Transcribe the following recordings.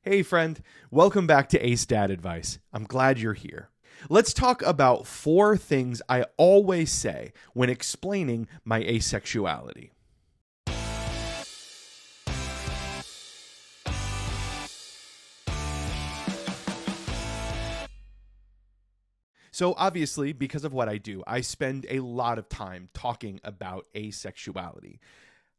Hey friend, welcome back to Ace Dad Advice. I'm glad you're here. Let's talk about 4 things I always say when explaining my asexuality. So obviously, because of what I do, I spend a lot of time talking about asexuality.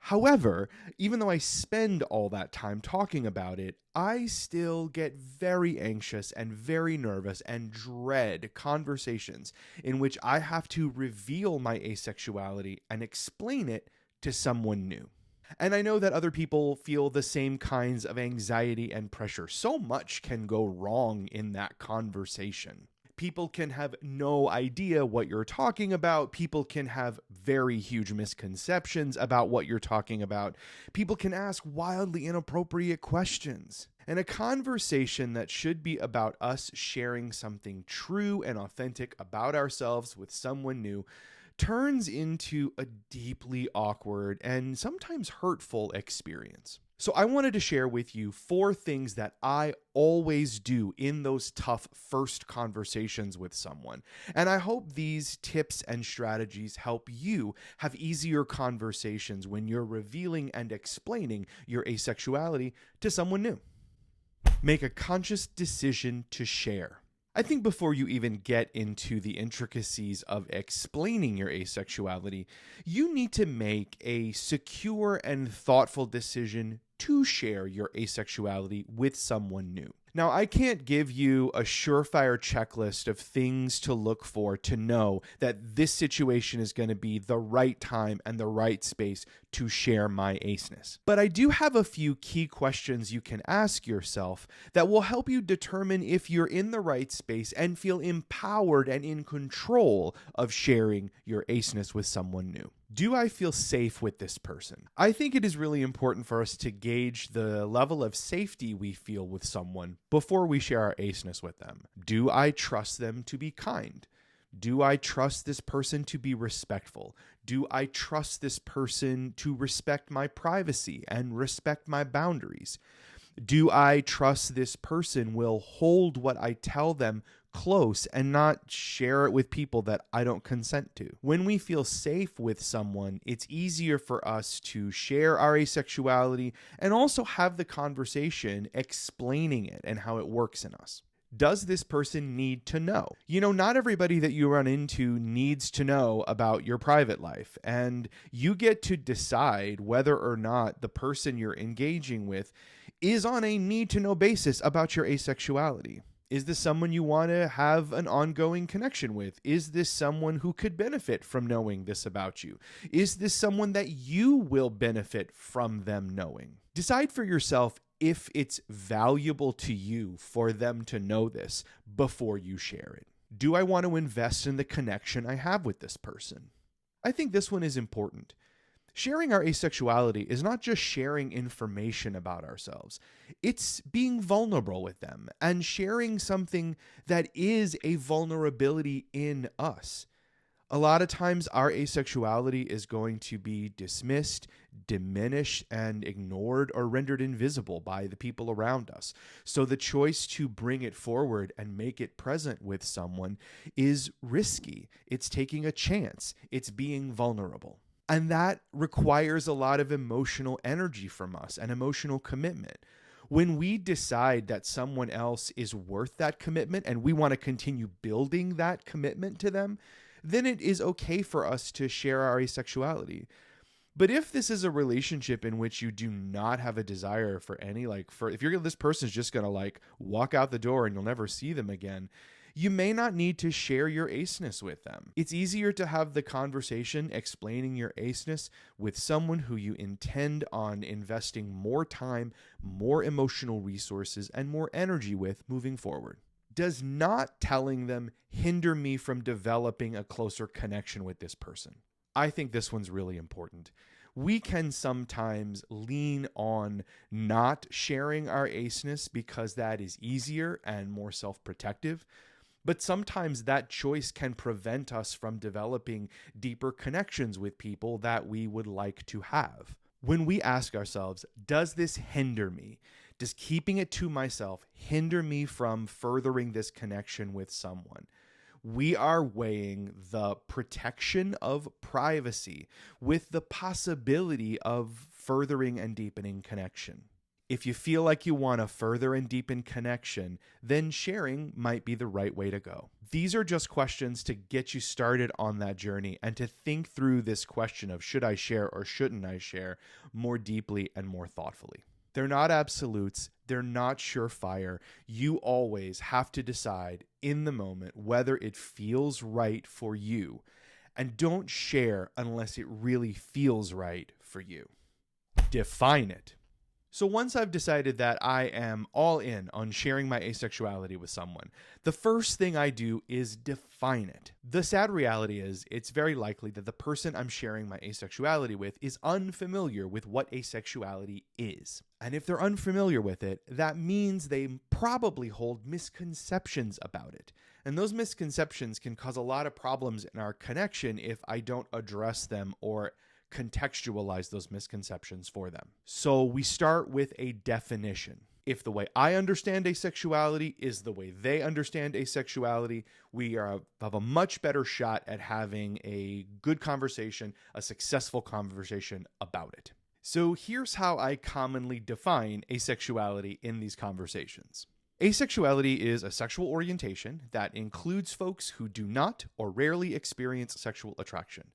However, even though I spend all that time talking about it, I still get very anxious and very nervous and dread conversations in which I have to reveal my asexuality and explain it to someone new. And I know that other people feel the same kinds of anxiety and pressure. So much can go wrong in that conversation. People can have no idea what you're talking about. People can have very huge misconceptions about what you're talking about. People can ask wildly inappropriate questions. And a conversation that should be about us sharing something true and authentic about ourselves with someone new turns into a deeply awkward and sometimes hurtful experience. So I wanted to share with you 4 things that I always do in those tough first conversations with someone. And I hope these tips and strategies help you have easier conversations when you're revealing and explaining your asexuality to someone new. Make a conscious decision to share. I think before you even get into the intricacies of explaining your asexuality, you need to make a secure and thoughtful decision to share your asexuality with someone new. Now, I can't give you a surefire checklist of things to look for to know that this situation is going to be the right time and the right space to share my aceness. But I do have a few key questions you can ask yourself that will help you determine if you're in the right space and feel empowered and in control of sharing your aceness with someone new. Do I feel safe with this person? I think it is really important for us to gauge the level of safety we feel with someone before we share our aceness with them. Do I trust them to be kind? Do I trust this person to be respectful? Do I trust this person to respect my privacy and respect my boundaries? Do I trust this person will hold what I tell them close and not share it with people that I don't consent to? When we feel safe with someone, it's easier for us to share our asexuality and also have the conversation explaining it and how it works in us. Does this person need to know? Not everybody that you run into needs to know about your private life, and you get to decide whether or not the person you're engaging with is on a need-to-know basis about your asexuality. Is this someone you want to have an ongoing connection with? Is this someone who could benefit from knowing this about you? Is this someone that you will benefit from them knowing? Decide for yourself if it's valuable to you for them to know this before you share it. Do I want to invest in the connection I have with this person? I think this one is important. Sharing our asexuality is not just sharing information about ourselves. It's being vulnerable with them and sharing something that is a vulnerability in us. A lot of times our asexuality is going to be dismissed, diminished, and ignored or rendered invisible by the people around us. So the choice to bring it forward and make it present with someone is risky. It's taking a chance. It's being vulnerable. And that requires a lot of emotional energy from us and emotional commitment. When we decide that someone else is worth that commitment and we want to continue building that commitment to them, then it is okay for us to share our asexuality. But if this is a relationship in which you do not have a desire for any, if this person's just going to walk out the door and you'll never see them again, you may not need to share your aceness with them. It's easier to have the conversation explaining your aceness with someone who you intend on investing more time, more emotional resources, and more energy with moving forward. Does not telling them hinder me from developing a closer connection with this person? I think this one's really important. We can sometimes lean on not sharing our aceness because that is easier and more self-protective. But sometimes that choice can prevent us from developing deeper connections with people that we would like to have. When we ask ourselves, does this hinder me? Does keeping it to myself hinder me from furthering this connection with someone? We are weighing the protection of privacy with the possibility of furthering and deepening connection. If you feel like you want to further and deepen connection, then sharing might be the right way to go. These are just questions to get you started on that journey and to think through this question of should I share or shouldn't I share more deeply and more thoughtfully. They're not absolutes. They're not surefire. You always have to decide in the moment whether it feels right for you. And don't share unless it really feels right for you. Define it. So once I've decided that I am all in on sharing my asexuality with someone, the first thing I do is define it. The sad reality is it's very likely that the person I'm sharing my asexuality with is unfamiliar with what asexuality is. And if they're unfamiliar with it, that means they probably hold misconceptions about it. And those misconceptions can cause a lot of problems in our connection if I don't address them or contextualize those misconceptions for them. So we start with a definition. If the way I understand asexuality is the way they understand asexuality, we have a much better shot at having a good conversation, a successful conversation about it. So here's how I commonly define asexuality in these conversations. Asexuality is a sexual orientation that includes folks who do not or rarely experience sexual attraction.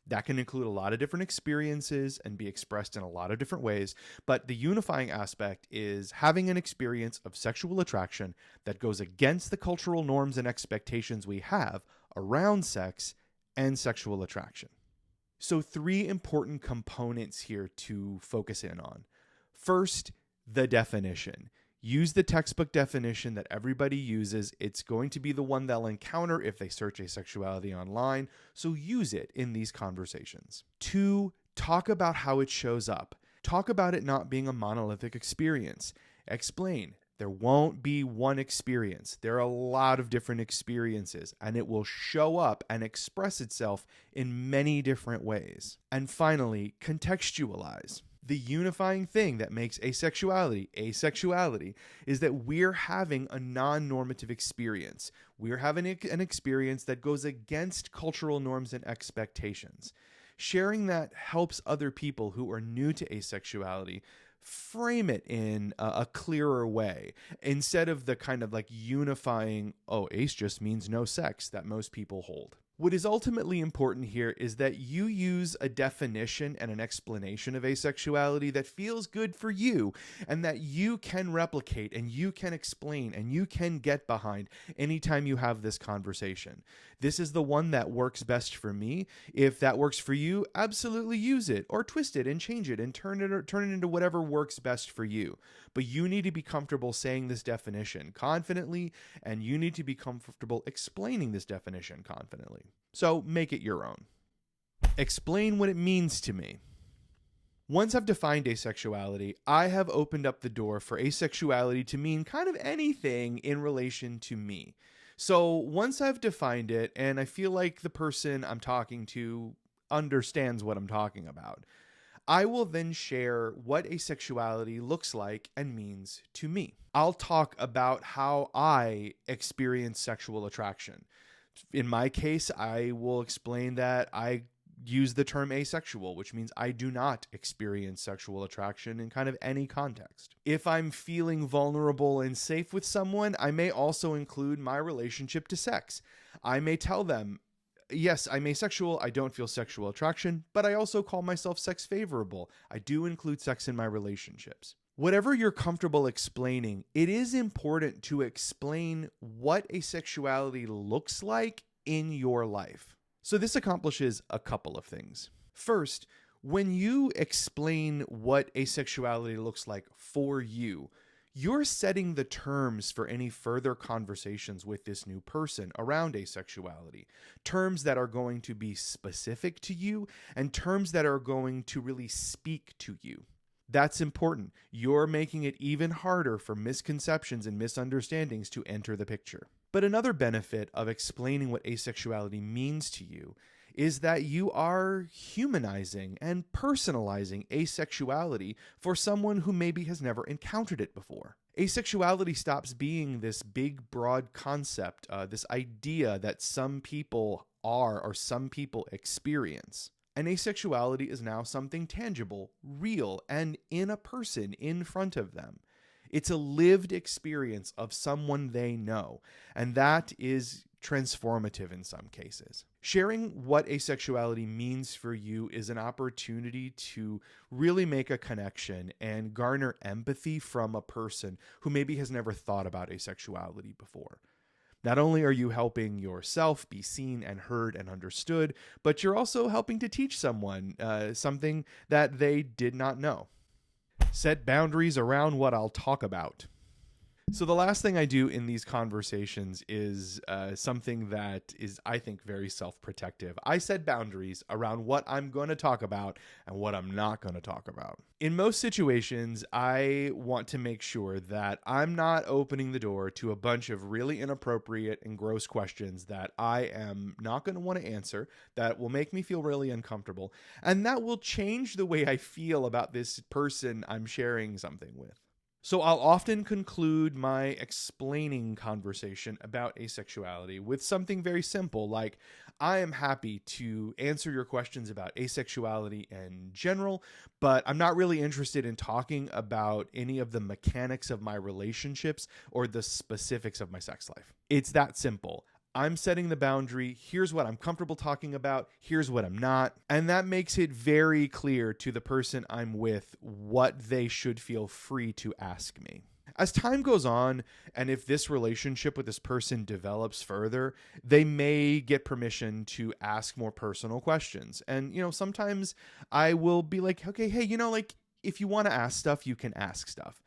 That can include a lot of different experiences and be expressed in a lot of different ways, but the unifying aspect is having an experience of sexual attraction that goes against the cultural norms and expectations we have around sex and sexual attraction. So 3 important components here to focus in on. First, the definition. Use the textbook definition that everybody uses. It's going to be the one they'll encounter if they search asexuality online, so use it in these conversations. 2, talk about how it shows up. Talk about it not being a monolithic experience. Explain. There won't be one experience. There are a lot of different experiences, and it will show up and express itself in many different ways. And finally, contextualize. The unifying thing that makes asexuality is that we're having a non-normative experience. We're having an experience that goes against cultural norms and expectations. Sharing that helps other people who are new to asexuality frame it in a clearer way instead of the kind of like unifying, oh, ace just means no sex that most people hold. What is ultimately important here is that you use a definition and an explanation of asexuality that feels good for you and that you can replicate and you can explain and you can get behind anytime you have this conversation. This is the one that works best for me. If that works for you, absolutely use it or twist it and change it and turn it into whatever works best for you. But you need to be comfortable saying this definition confidently, and you need to be comfortable explaining this definition confidently. So make it your own. Explain what it means to me. Once I've defined asexuality, I have opened up the door for asexuality to mean kind of anything in relation to me. So once I've defined it and I feel like the person I'm talking to understands what I'm talking about, I will then share what asexuality looks like and means to me. I'll talk about how I experience sexual attraction. In my case, I will explain that I use the term asexual, which means I do not experience sexual attraction in kind of any context. If I'm feeling vulnerable and safe with someone, I may also include my relationship to sex. I may tell them, yes, I'm asexual, I don't feel sexual attraction, but I also call myself sex favorable. I do include sex in my relationships. Whatever you're comfortable explaining, it is important to explain what asexuality looks like in your life. So this accomplishes a couple of things. First, when you explain what asexuality looks like for you, you're setting the terms for any further conversations with this new person around asexuality. Terms that are going to be specific to you and terms that are going to really speak to you. That's important. You're making it even harder for misconceptions and misunderstandings to enter the picture. But another benefit of explaining what asexuality means to you is that you are humanizing and personalizing asexuality for someone who maybe has never encountered it before. Asexuality stops being this big, broad concept, this idea that some people are or some people experience. And asexuality is now something tangible, real, and in a person in front of them. It's a lived experience of someone they know, and that is transformative in some cases. Sharing what asexuality means for you is an opportunity to really make a connection and garner empathy from a person who maybe has never thought about asexuality before. Not only are you helping yourself be seen and heard and understood, but you're also helping to teach someone something that they did not know. Set boundaries around what I'll talk about. So the last thing I do in these conversations is something that is, I think, very self-protective. I set boundaries around what I'm going to talk about and what I'm not going to talk about. In most situations, I want to make sure that I'm not opening the door to a bunch of really inappropriate and gross questions that I am not going to want to answer, that will make me feel really uncomfortable, and that will change the way I feel about this person I'm sharing something with. So I'll often conclude my explaining conversation about asexuality with something very simple like, I am happy to answer your questions about asexuality in general, but I'm not really interested in talking about any of the mechanics of my relationships or the specifics of my sex life. It's that simple. I'm setting the boundary. Here's what I'm comfortable talking about. Here's what I'm not. And that makes it very clear to the person I'm with what they should feel free to ask me. As time goes on, and if this relationship with this person develops further, they may get permission to ask more personal questions. And, sometimes I will be like, okay, hey, if you want to ask stuff, you can ask stuff.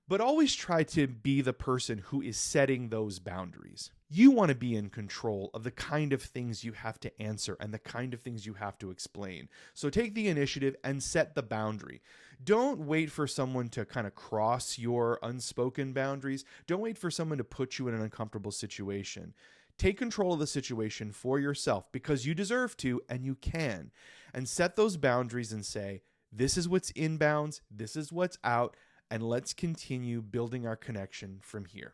But always try to be the person who is setting those boundaries. You want to be in control of the kind of things you have to answer and the kind of things you have to explain. So take the initiative and set the boundary. Don't wait for someone to kind of cross your unspoken boundaries. Don't wait for someone to put you in an uncomfortable situation. Take control of the situation for yourself because you deserve to and you can. And set those boundaries and say, this is what's in bounds, this is what's out, and let's continue building our connection from here.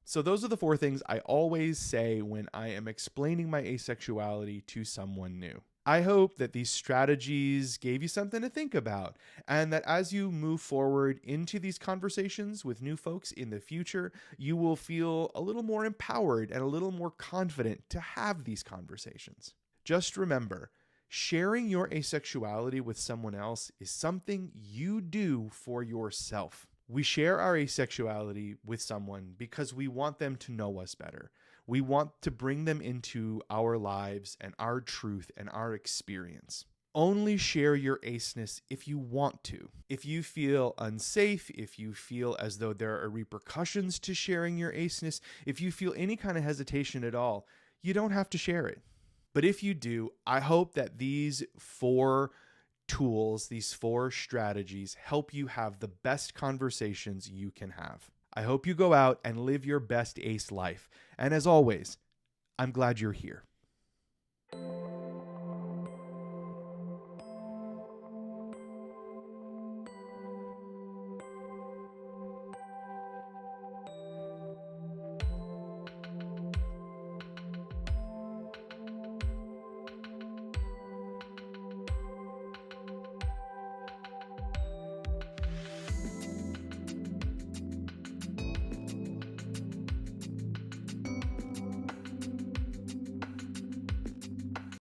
So those are the 4 things I always say when I am explaining my asexuality to someone new. I hope that these strategies gave you something to think about, and that as you move forward into these conversations with new folks in the future, you will feel a little more empowered and a little more confident to have these conversations. Just remember, sharing your asexuality with someone else is something you do for yourself. We share our asexuality with someone because we want them to know us better. We want to bring them into our lives and our truth and our experience. Only share your aceness if you want to. If you feel unsafe, if you feel as though there are repercussions to sharing your aceness, if you feel any kind of hesitation at all, you don't have to share it. But if you do, I hope that these 4 tools, these 4 strategies help you have the best conversations you can have. I hope you go out and live your best ace life. And as always, I'm glad you're here.